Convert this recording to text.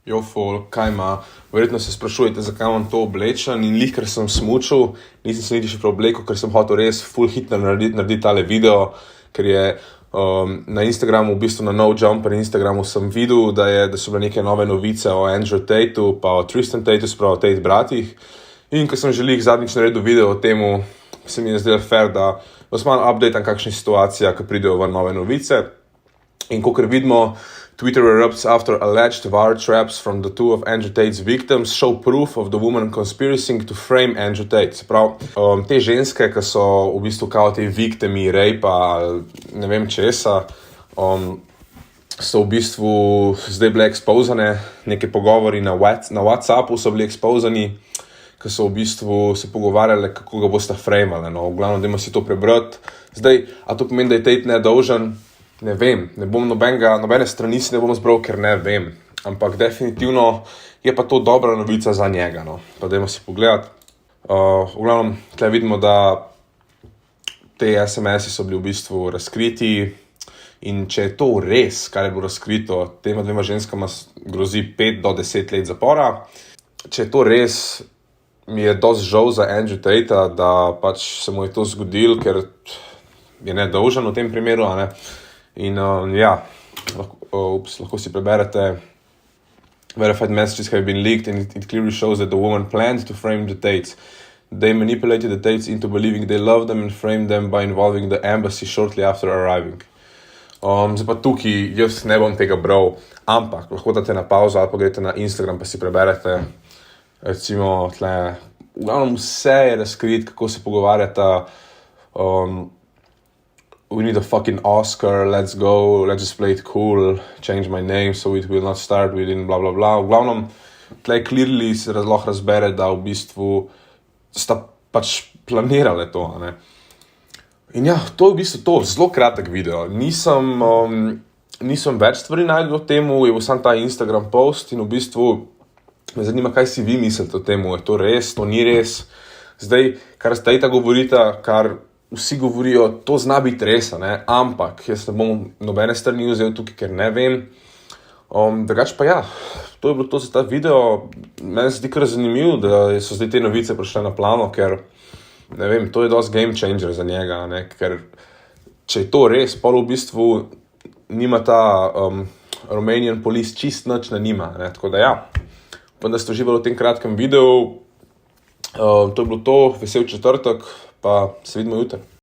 Jo, fol, kaj ima? Verjetno se sprašujete, zakaj imam to oblečen in ker sem smučal, nisem se niti še preoblekel, ker sem hotel res full hitro narediti tale video, ker je na Instagramu, v bistvu na No Jumper Instagramu sem videl, da so bile neke nove novice o Andrew Tateu pa o Tristan Tateu, spravo o Tate bratih. In ko sem želel zadnjič naredil video o temu, se mi je zdelo fair, da vas malo updateam, kakšna je situacija, ko pridejo v nove novice. In kakor vidimo, Twitter erupts after alleged wire traps from the two of Andrew Tate's victims show proof of the woman conspiring to frame Andrew Tate. Se pravi, te ženske, ki so v bistvu kao te viktimi rape ne vem česa, so v bistvu zdaj bile exposane, neke pogovori na WhatsAppu so bili exposani, ki so v bistvu se pogovarjali, kako ga boste framali. No, v glavnem, dajmo si to prebrati. Zdaj, a to pomeni, da je Tate nedolžen? Ne vem, ne bom nobene strani si ne bom zbral, ker ne vem. Ampak definitivno je pa to dobra novica za njega, no. Pa dajmo si pogledati. V glavnem, tukaj vidimo, da te SMS-i so bili v bistvu razkriti in če je to res, kar je bilo razkrito, tema dvema ženskama grozi 5 do 10 let zapora. Če je to res, mi je dosti žal za Andrew Tatea, da pač se mu je to zgodilo, ker je nedolžen v tem primeru, a ne. In ja, lahko si preberete. Verified messages have been leaked and it clearly shows that the woman planned to frame the Tates. They manipulated the Tates into believing they loved them and framed them by involving the embassy shortly after arriving. Zdaj pa tukaj, jaz ne bom tega bral, ampak lahko date na pauzo ali pa greste na Instagram pa si preberete. Recimo, tle, v glavnem vse je razkrit, kako se pogovarjata. We need a fucking Oscar, let's go, let's just play it cool, change my name so it will not start with in bla bla bla. V glavnem, tle clearly se lahko razbere, da v bistvu sta pač planirale to, ne. In ja, to je v bistvu to, zelo kratek video. Nisem več stvari najdel o temu, je bil sam ta Instagram post in v bistvu me zanima, kaj si vi mislite o temu, je to res, to ni res. Zdaj, kar Tatea govorita, kar vsi govorijo, to zna biti res, ne? Ampak jaz ne bom nobene strani vzel tukaj, ker ne vem. Drugače pa ja, to je bilo to za ta video. Meni se zdi kar zanimivo, da so zdaj te novice prišle na plano, ker ne vem, to je dosti game changer za njega, ne? Ker če je to res, pol v bistvu nima ta Romanian police čist nič na nima, ne? Tako da ja, upam, da ste uživali v tem kratkem videu. To je bilo to, vesel četrtek, pa se vidimo jutri.